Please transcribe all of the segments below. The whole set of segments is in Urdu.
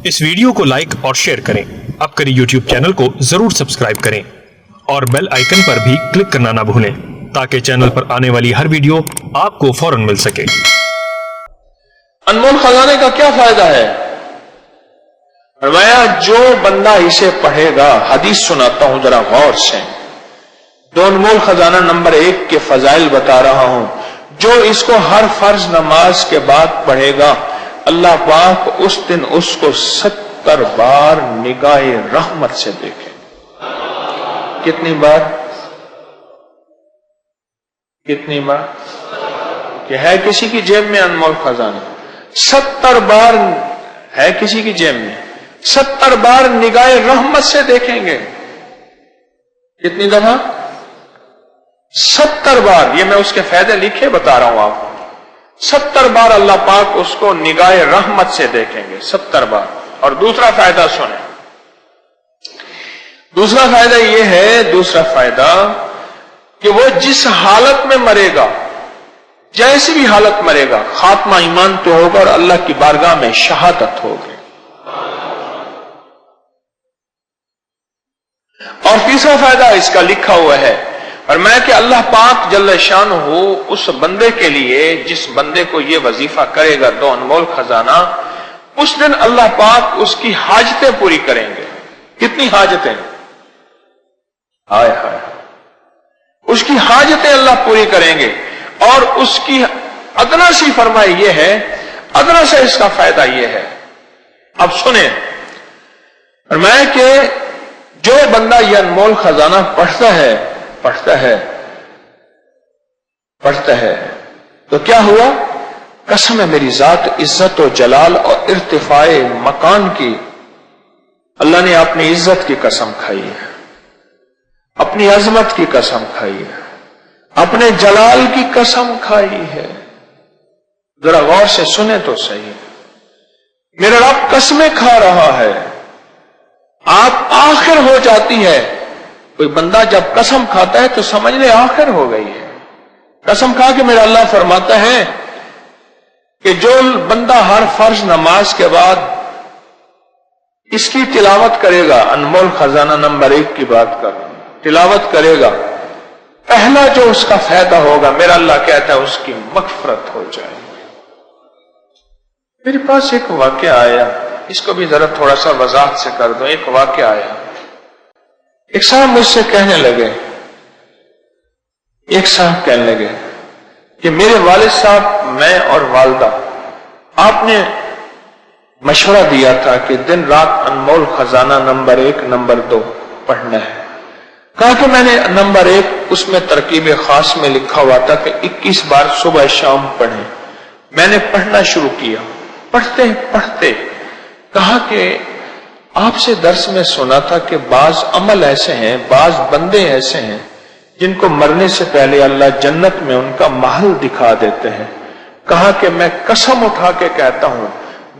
اس ویڈیو کو لائک اور شیئر کریں۔ اب کری یوٹیوب چینل کو ضرور سبسکرائب کریں اور بیل آئیکن پر بھی کلک کرنا نہ بھولیں تاکہ چینل پر آنے والی ہر ویڈیو آپ کو فوراً مل سکے۔ انمول خزانے کا کیا فائدہ ہے؟ فرمایا جو بندہ اسے پڑھے گا، حدیث سناتا ہوں ذرا غور سے، دو انمول خزانہ نمبر 1 کے فضائل بتا رہا ہوں۔ جو اس کو ہر فرض نماز کے بعد پڑھے گا، اللہ پاک اس دن اس کو 70 بار نگاہ رحمت سے دیکھے۔ کتنی بار؟ کتنی بار؟ کہ ہے کسی کی جیب میں انمول خزانہ؟ 70 بار ہے کسی کی جیب میں، 70 بار نگاہ رحمت سے دیکھیں گے۔ کتنی دفعہ؟ 70 بار۔ یہ میں اس کے فائدے لکھے بتا رہا ہوں آپ کو۔ 70 بار اللہ پاک اس کو نگاہ رحمت سے دیکھیں گے، 70 بار۔ اور دوسرا فائدہ سنیں، دوسرا فائدہ یہ ہے، دوسرا فائدہ کہ وہ جس حالت میں مرے گا، جیسی بھی حالت مرے گا، خاتمہ ایمان تو ہوگا اور اللہ کی بارگاہ میں شہادت ہوگی۔ اور تیسرا فائدہ اس کا لکھا ہوا ہے، اور میں کہ اللہ پاک جل شانہ اس بندے کے لیے جس بندے کو یہ وظیفہ کرے گا، دو انمول خزانہ، اس دن اللہ پاک اس کی حاجتیں پوری کریں گے۔ کتنی حاجتیں؟ ہائے ہائے، اس کی حاجتیں اللہ پوری کریں گے۔ اور اس کی ادنا سی فرمائی یہ ہے، ادنا سے اس کا فائدہ یہ ہے، اب سنیں، فرمایا کہ جو بندہ یہ انمول خزانہ پڑھتا ہے تو کیا ہوا؟ قسم ہے میری ذات عزت و جلال اور ارتفاع مکان کی، اللہ نے اپنی عزت کی قسم کھائی ہے، اپنی عظمت کی قسم کھائی ہے، اپنے جلال کی قسم کھائی ہے۔ ذرا غور سے سنیں تو صحیح، میرا رب قسمیں کھا رہا ہے، آپ آخر ہو جاتی ہے۔ کوئی بندہ جب قسم کھاتا ہے تو سمجھ لے آخر ہو گئی ہے۔ قسم کھا کے میرا اللہ فرماتا ہے کہ جو بندہ ہر فرض نماز کے بعد اس کی تلاوت کرے گا، انمول خزانہ نمبر 1 کی بات کر رہا ہوں، تلاوت کرے گا، پہلا جو اس کا فائدہ ہوگا، میرا اللہ کہتا ہے اس کی مغفرت ہو جائے گی۔ میرے پاس ایک واقعہ آیا، اس کو بھی ذرا تھوڑا سا وضاحت سے کر دوں۔ ایک واقعہ آیا، ایک صاحب مجھ سے کہنے لگے کہ میرے والد صاحب، میں اور والدہ، آپ نے مشورہ دیا تھا کہ دن رات انمول خزانہ نمبر 1 نمبر 2 پڑھنا ہے۔ کہا کہ میں نے نمبر 1 اس میں ترکیب خاص میں لکھا ہوا تھا کہ 21 بار صبح شام پڑھیں۔ میں نے پڑھنا شروع کیا، پڑھتے پڑھتے کہا کہ آپ سے درس میں سنا تھا کہ بعض عمل ایسے ہیں، بعض بندے ایسے ہیں جن کو مرنے سے پہلے اللہ جنت میں ان کا محل دکھا دیتے ہیں۔ کہا کہ میں قسم اٹھا کے کہتا ہوں،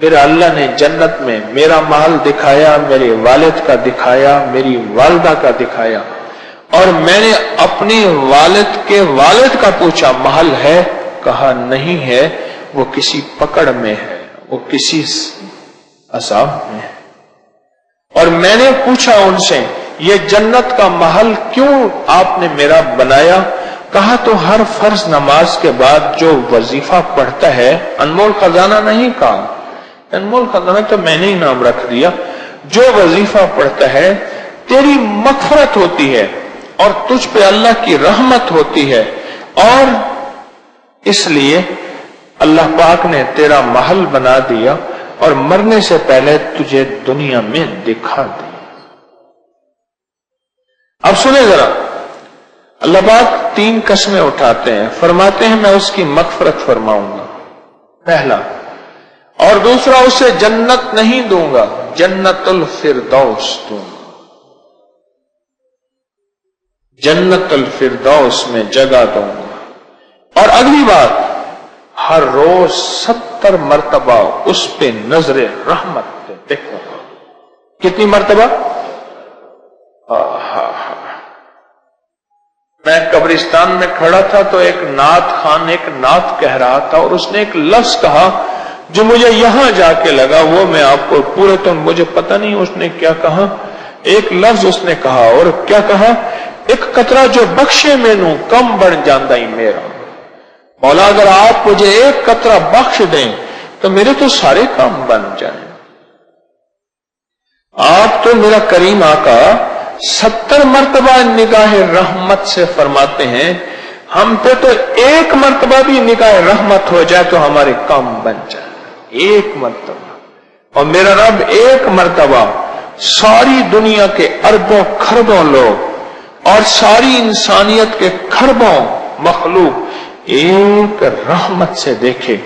میرا اللہ نے جنت میں میرا محل دکھایا، میرے والد کا دکھایا، میری والدہ کا دکھایا، اور میں نے اپنی والد کے والد کا پوچھا محل ہے؟ کہا نہیں ہے، وہ کسی پکڑ میں ہے، وہ کسی عذاب میں ہے۔ اور میں نے پوچھا ان سے یہ جنت کا محل کیوں آپ نے میرا بنایا؟ کہا تو ہر فرض نماز کے بعد جو وظیفہ پڑھتا ہے، انمول خزانہ نہیں کہا، انمول خزانہ تو میں نے ہی نام رکھ دیا، جو وظیفہ پڑھتا ہے تیری مغفرت ہوتی ہے اور تجھ پہ اللہ کی رحمت ہوتی ہے، اور اس لیے اللہ پاک نے تیرا محل بنا دیا اور مرنے سے پہلے تجھے دنیا میں دکھا دیا۔ اب سنیں ذرا، اللہ پاک 3 قسمیں اٹھاتے ہیں، فرماتے ہیں میں اس کی مغفرت فرماؤں گا، پہلا، اور دوسرا اسے جنت نہیں دوں گا، جنت الفردوس دوں گا، جنت الفردوس میں جگہ دوں گا، اور اگلی بات، ہر روز 70 مرتبہ اس پہ نظر رحمت دیکھو۔ کتنی مرتبہ؟ میں قبرستان میں کھڑا تھا تو ایک نعت خان ایک نعت کہہ رہا تھا، اور اس نے ایک لفظ کہا جو مجھے یہاں جا کے لگا وہ میں آپ کو پورے تو مجھے پتہ نہیں اس نے کیا کہا، ایک لفظ اس نے کہا، اور کیا کہا، ایک قطرہ جو بخشے میں نو کم بن جاندہ ہی میرا۔ مولا اگر آپ مجھے ایک قطرہ بخش دیں تو میرے تو سارے کام بن جائیں۔ آپ تو میرا کریم آقا 70 مرتبہ نگاہ رحمت سے فرماتے ہیں، ہم پہ تو ایک مرتبہ بھی نگاہ رحمت ہو جائے تو ہمارے کام بن جائے، ایک مرتبہ۔ اور میرا رب ایک مرتبہ ساری دنیا کے اربوں خربوں لوگ اور ساری انسانیت کے خربوں مخلوق ایک رحمت سے دیکھے،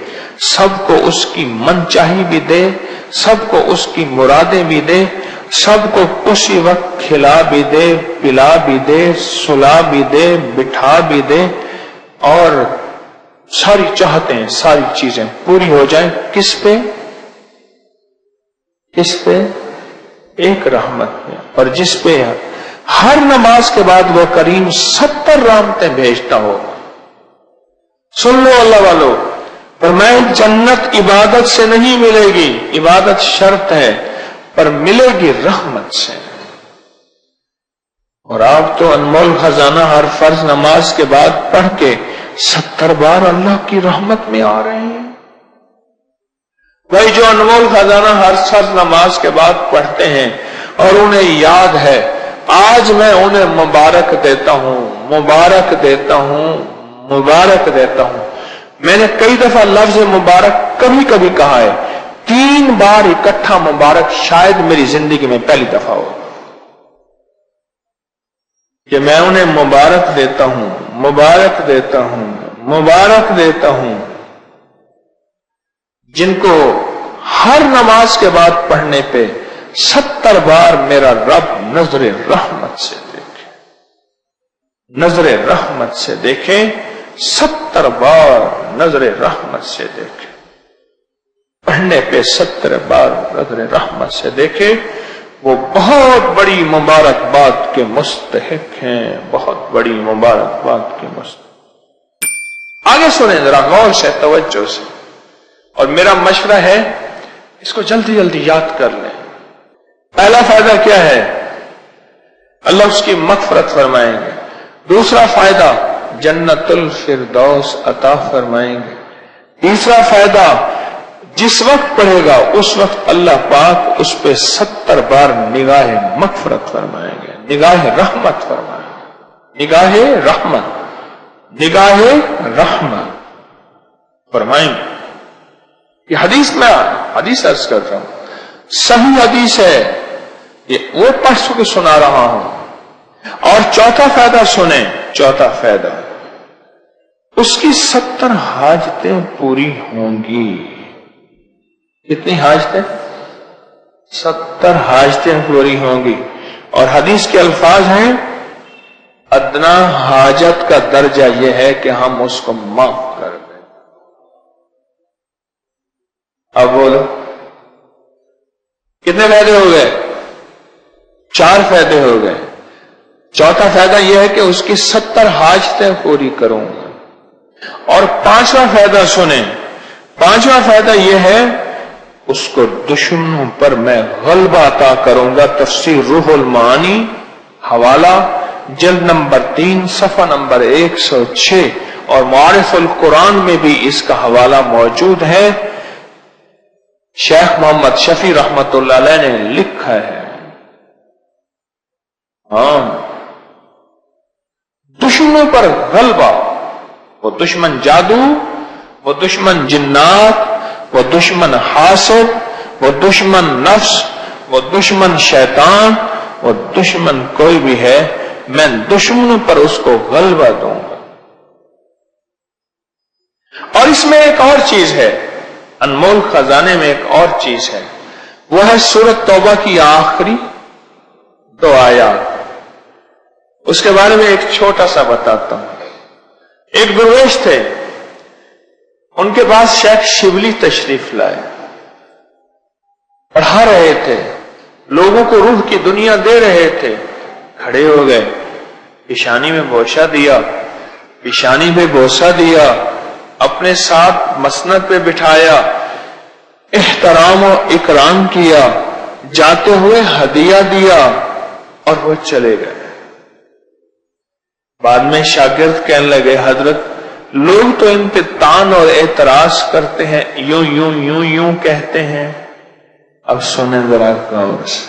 سب کو اس کی من چاہی بھی دے، سب کو اس کی مرادیں بھی دے، سب کو اسی وقت کھلا بھی دے، پلا بھی دے، سلا بھی دے، بٹھا بھی دے، اور ساری چاہتیں ساری چیزیں پوری ہو جائیں۔ کس پہ؟ کس پہ؟ ایک رحمت پہ، اور جس پہ ہر نماز کے بعد وہ کریم 70 رحمتیں بھیجتا ہوگا۔ سن لو اللہ والو، فرمائے جنت عبادت سے نہیں ملے گی، عبادت شرط ہے، پر ملے گی رحمت سے۔ اور آپ تو انمول خزانہ ہر فرض نماز کے بعد پڑھ کے 70 بار اللہ کی رحمت میں آ رہے ہیں۔ بھائی جو انمول خزانہ ہر فرض نماز کے بعد پڑھتے ہیں اور انہیں یاد ہے، آج میں انہیں مبارک دیتا ہوں، مبارک دیتا ہوں، مبارک دیتا ہوں۔ میں نے کئی دفعہ لفظ مبارک کبھی کبھی کہا ہے، 3 بار اکٹھا مبارک شاید میری زندگی میں پہلی دفعہ ہو کہ میں انہیں مبارک دیتا ہوں، مبارک دیتا ہوں، مبارک دیتا ہوں، جن کو ہر نماز کے بعد پڑھنے پہ 70 بار میرا رب نظر رحمت سے دیکھے، نظر رحمت سے دیکھے، 70 بار نظر رحمت سے دیکھے، پڑھنے پہ 70 بار نظر رحمت سے دیکھے، وہ بہت بڑی مبارکباد کے مستحق ہیں، بہت بڑی مبارکباد کے مستحق۔ آگے سنیں ذرا غور سے، توجہ سے، اور میرا مشورہ ہے اس کو جلدی جلدی یاد کر لیں۔ پہلا فائدہ کیا ہے؟ اللہ اس کی مغفرت فرمائیں گے۔ دوسرا فائدہ جنت الفردوس عطا فرمائیں گے۔ تیسرا فائدہ جس وقت پڑھے گا اس وقت اللہ پاک اس پہ 70 بار نگاہ مغفرت فرمائیں گے، نگاہ رحمت فرمائیں گے، نگاہ رحمت، نگاہ رحمت فرمائیں گے۔ یہ حدیث میں حدیث عرض کر رہا ہوں، صحیح حدیث ہے، یہ وہ پڑھ کے سنا رہا ہوں۔ اور چوتھا فائدہ سنیں، چوتھا فائدہ اس کی 70 حاجتیں پوری ہوں گی۔ کتنی حاجتیں؟ 70 حاجتیں پوری ہوں گی۔ اور حدیث کے الفاظ ہیں، ادنا حاجت کا درجہ یہ ہے کہ ہم اس کو معاف کر دیں۔ اب بولو کتنے فائدے ہو گئے؟ 4 فائدے ہو گئے۔ چوتھا فائدہ یہ ہے کہ اس کی 70 حاجتیں پوری کروں گا۔ اور 5واں فائدہ سنیں، 5واں فائدہ یہ ہے اس کو دشمنوں پر میں غلبہ عطا کروں گا۔ تفسیر روح المعانی، حوالہ جلد نمبر 3 صفحہ نمبر 106، اور معارف القرآن میں بھی اس کا حوالہ موجود ہے۔ شیخ محمد شفیع رحمت اللہ علیہ نے لکھا ہے۔ ہاں، دشمنوں پر غلبہ، وہ دشمن جادو، وہ دشمن جنات، وہ دشمن حاسد، وہ دشمن نفس، وہ دشمن شیطان، وہ دشمن کوئی بھی ہے، میں دشمنوں پر اس کو غلبہ دوں گا۔ اور اس میں ایک اور چیز ہے، انمول خزانے میں ایک اور چیز ہے، وہ ہے سورۃ توبہ کی آخری 2 آیات۔ اس کے بارے میں ایک چھوٹا سا بتاتا ہوں۔ ایک درویش تھے، ان کے پاس شیخ شبلی تشریف لائے، پڑھا رہے تھے، لوگوں کو روح کی دنیا دے رہے تھے۔ کھڑے ہو گئے، پیشانی میں بوسہ دیا، پیشانی پہ بوسہ دیا، اپنے ساتھ مسند پہ بٹھایا، احترام و اکرام کیا, جاتے ہوئے ہدیہ دیا اور وہ چلے گئے. بعد میں شاگرد کہنے لگے, حضرت لوگ تو ان پہ تان اور اعتراض کرتے ہیں, یوں یوں یوں یوں کہتے ہیں. اب سنیں ذرا غور سے,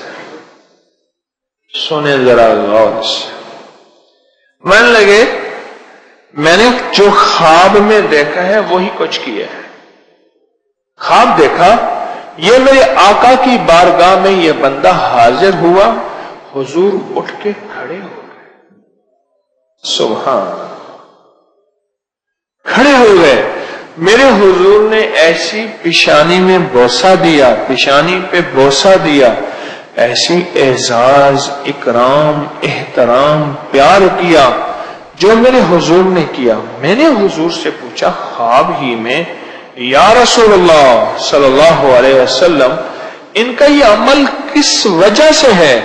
سنیں ذرا غور سے. من لگے میں نے جو خواب میں دیکھا ہے وہی کچھ کیا ہے. خواب دیکھا, یہ میرے آقا کی بارگاہ میں یہ بندہ حاضر ہوا, حضور اٹھ کے کھڑے ہو گئے. سبحان, کھڑے ہو گئے. میرے حضور نے ایسی پیشانی میں بوسہ دیا, پیشانی پہ بوسہ دیا, ایسی اعزاز اکرام احترام پیار کیا جو میرے حضور نے کیا. میں نے حضور سے پوچھا خواب ہی میں, یا رسول اللہ صلی اللہ علیہ وسلم, ان کا یہ عمل کس وجہ سے ہے؟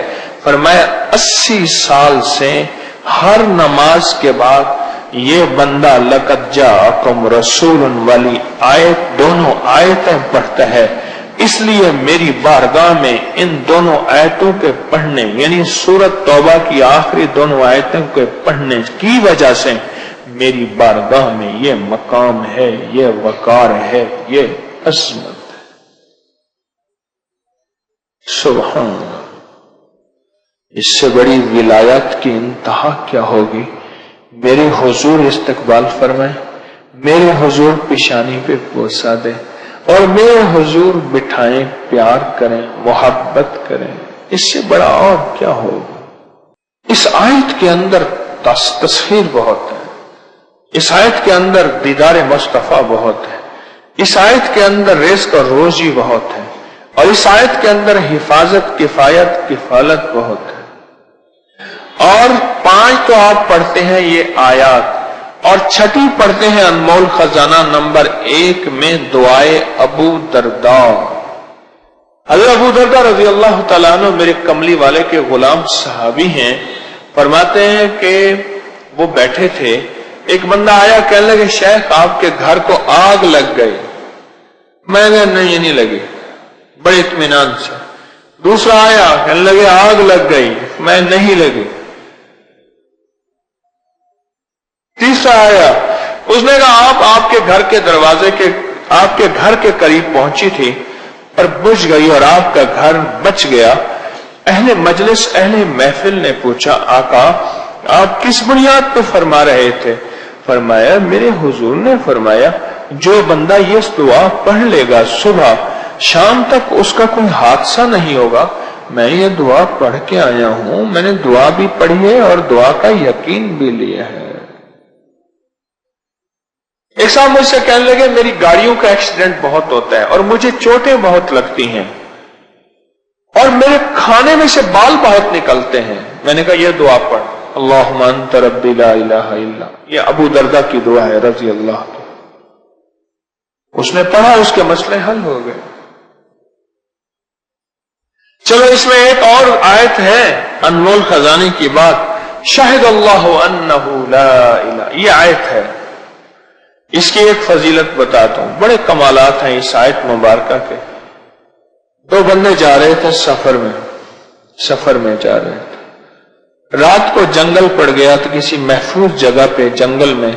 فرمایا 80 سال سے ہر نماز کے بعد یہ بندہ لقد جاءکم رسول والی آیت, دونوں آیتیں پڑھتا ہے, اس لیے میری بارگاہ میں ان دونوں آیتوں کے پڑھنے, یعنی سورۃ توبہ کی آخری دونوں آیتوں کے پڑھنے کی وجہ سے میری بارگاہ میں یہ مقام ہے, یہ وقار ہے, یہ عظمت ہے. سبحان اللہ, اس سے بڑی ولایت کی انتہا کیا ہوگی. میرے حضور استقبال فرمائیں, میرے حضور پیشانی پہ بوسہ دیں, اور میرے حضور بٹھائیں, پیار کریں, محبت کریں. اس سے بڑا اور کیا ہوگا. اس آیت کے اندر تصویر بہت ہے, اس آیت کے اندر دیدار مصطفیٰ بہت ہے, اس آیت کے اندر رزق اور روزی بہت ہے, اور اس آیت کے اندر حفاظت کفایت کفالت بہت ہے. اور 5 تو آپ پڑھتے ہیں یہ آیات, اور 6 پڑھتے ہیں انمول خزانہ نمبر 1 میں دعائے ابو درداء. حضرت ابو درداء رضی اللہ تعالیٰ عنہ میرے کملی والے کے غلام صحابی ہیں. فرماتے ہیں کہ وہ بیٹھے تھے, ایک بندہ آیا, کہنے لگے شیخ آپ کے گھر کو آگ لگ گئی. میں نے نہیں, نہیں لگی, بڑے اطمینان سے. دوسرا آیا, کہنے لگے آگ لگ گئی. میں نہیں لگی. تیسرا آیا, اس نے کہا آپ کے گھر کے دروازے کے, آپ کے گھر کے قریب پہنچی تھی پر بجھ گئی اور آپ کا گھر بچ گیا. اہل مجلس اہل محفل نے پوچھا آقا آپ کس بنیاد پہ فرما رہے تھے؟ فرمایا میرے حضور نے فرمایا جو بندہ یہ دعا پڑھ لے گا صبح شام تک اس کا کوئی حادثہ نہیں ہوگا. میں یہ دعا پڑھ کے آیا ہوں, میں نے دعا بھی پڑھی ہے اور دعا کا یقین بھی لیا ہے. ایک صاحب مجھ سے کہنے لگے میری گاڑیوں کا ایکسیڈنٹ بہت ہوتا ہے اور مجھے چوٹیں بہت لگتی ہیں اور میرے کھانے میں سے بال بہت نکلتے ہیں. میں نے کہا یہ دعا پڑھ, اللہم انت ربی لا الہ الا. یہ ابو درداء کی دعا ہے رضی اللہ عنہ. اس نے پڑھا, اس کے مسئلے حل ہو گئے. چلو اس میں ایک اور آیت ہے انمول خزانے کی بات, شاہد اللہ انہ لا الہ, یہ آیت ہے. اس کی ایک فضیلت بتاتا ہوں, بڑے کمالات ہیں اس آیت مبارکہ کے. 2 بندے جا رہے تھے سفر میں جا رہے تھے. رات کو جنگل پڑ گیا تو کسی محفوظ جگہ پہ جنگل میں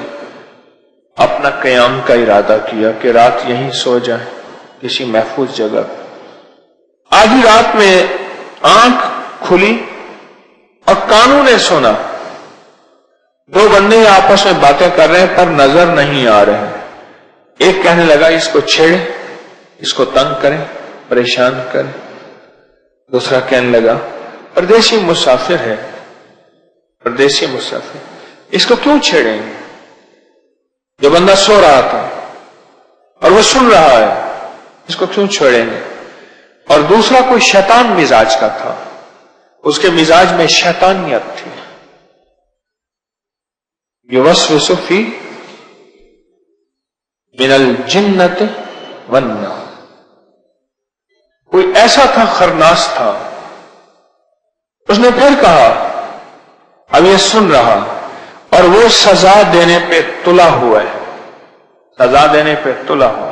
اپنا قیام کا ارادہ کیا کہ رات یہیں سو جائیں کسی محفوظ جگہ پہ. آدھی رات میں آنکھ کھلی اور کانوں نے سنا 2 بندے آپس میں باتیں کر رہے ہیں پر نظر نہیں آ رہے. ایک کہنے لگا اس کو چھیڑے, اس کو تنگ کریں, پریشان کریں. دوسرا کہنے لگا پردیسی مسافر ہے, پردیسی مسافر, اس کو کیوں چھیڑیں گے؟ جو بندہ سو رہا تھا اور وہ سن رہا ہے, اس کو کیوں چھیڑیں گے؟ اور دوسرا کوئی شیطان مزاج کا تھا, اس کے مزاج میں شیطانیت تھی. یوسوس فی من الجنۃ والناس, کوئی ایسا تھا خرناس تھا. اس نے پھر کہا اب یہ سن رہا اور وہ سزا دینے پہ تلا ہوا ہے, سزا دینے پہ تلا ہوا.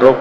2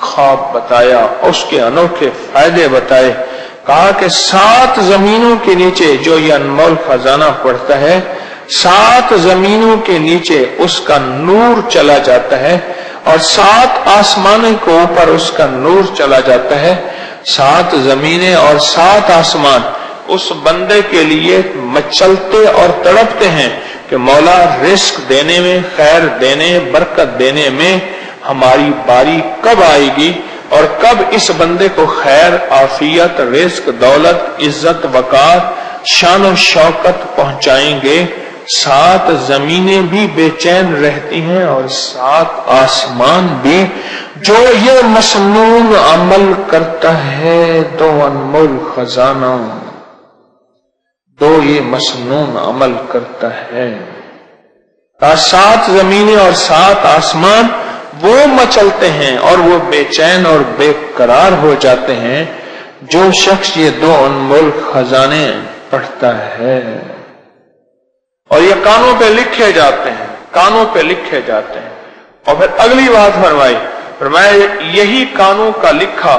خواب بتایا, اس کے انوکھے فائدے بتائے. کہا کہ 7 زمینوں کے نیچے جو یہ انمول خزانہ پڑتا ہے, 7 زمینوں کے نیچے اس کا نور چلا جاتا ہے, اور 7 آسمانوں کے اوپر اس کا نور چلا جاتا ہے. 7 زمینیں اور 7 آسمان اس بندے کے لیے مچلتے اور تڑپتے ہیں کہ مولا رزق دینے میں, خیر دینے, برکت دینے میں ہماری باری کب آئے گی, اور کب اس بندے کو خیر, عافیت, رزق, دولت, عزت, وقار, شان و شوکت پہنچائیں گے. 7 زمینیں بھی بے چین رہتی ہیں اور 7 آسمان بھی. جو یہ مسنون عمل کرتا ہے 2 انمول خزانہ, 2 یہ مسنون عمل کرتا ہے. 7 زمینیں اور 7 آسمان وہ مچلتے ہیں اور وہ بے چین اور بے قرار ہو جاتے ہیں جو شخص یہ 2 انمول خزانے پڑھتا ہے. اور یہ کانوں پہ لکھے جاتے ہیں, کانوں پہ لکھے جاتے ہیں. اور پھر اگلی بات فرمایا یہی کانوں کا لکھا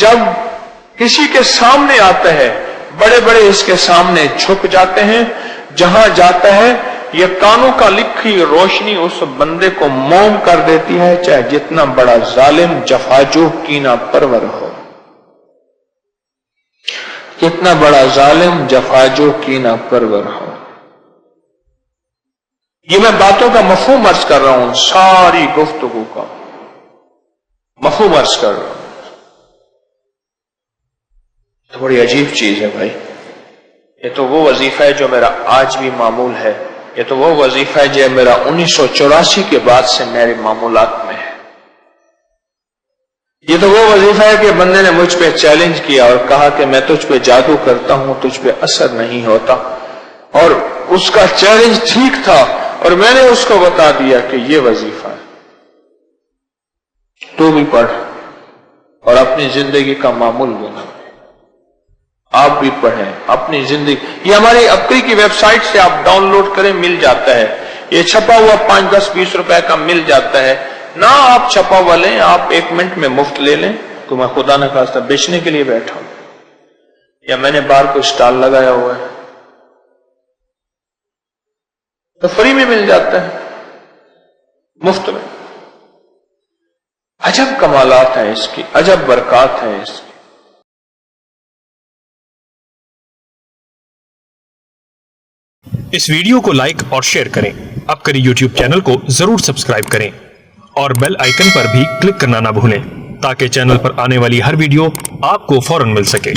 جب کسی کے سامنے آتا ہے, بڑے بڑے اس کے سامنے جھک جاتے ہیں, جہاں جاتا ہے یہ کانوں کا لکھی روشنی اس بندے کو موم کر دیتی ہے, چاہے جتنا بڑا ظالم, جفاجو, کینہ پرور ہو. کتنا بڑا ظالم, جفاجو, کینہ پرور ہو. یہ میں باتوں کا مفہوم عرض کر رہا ہوں, ساری گفتگو کا مفہوم عرض کر رہا ہوں. تو بڑی عجیب چیز ہے بھائی. یہ تو وہ وظیفہ ہے جو میرا آج بھی معمول ہے. یہ تو وہ وظیفہ ہے جو میرا 1984 کے بعد سے میرے معمولات میں ہے. یہ تو وہ وظیفہ ہے کہ بندے نے مجھ پہ چیلنج کیا اور کہا کہ میں تجھ پہ جادو کرتا ہوں, تجھ پہ اثر نہیں ہوتا. اور اس کا چیلنج ٹھیک تھا اور میں نے اس کو بتا دیا کہ یہ وظیفہ ہے. تو بھی پڑھ اور اپنی زندگی کا معمول بنا. آپ بھی پڑھیں اپنی زندگی. یہ ہماری اپری کی ویب سائٹ سے آپ ڈاؤن لوڈ کریں, مل جاتا ہے. یہ چھپا ہوا 5, 10, 20 روپے کا مل جاتا ہے. نہ آپ چھپا ہوا لیں, آپ 1 منٹ میں مفت لے لیں. تو میں خدا نہ خواستہ بیچنے کے لیے بیٹھا ہوں, یا میں نے باہر کوئی اسٹال لگایا ہوا ہے, تو فری میں مل جاتا ہے, مفت میں. عجب کمالات ہیں اس کی, عجب برکات ہیں اس کی. اس ویڈیو کو لائک اور شیئر کریں. اب کریں YouTube چینل کو ضرور سبسکرائب کریں اور بیل آئیکن پر بھی کلک کرنا نہ بھولیں تاکہ چینل پر آنے والی ہر ویڈیو آپ کو فوراً مل سکے.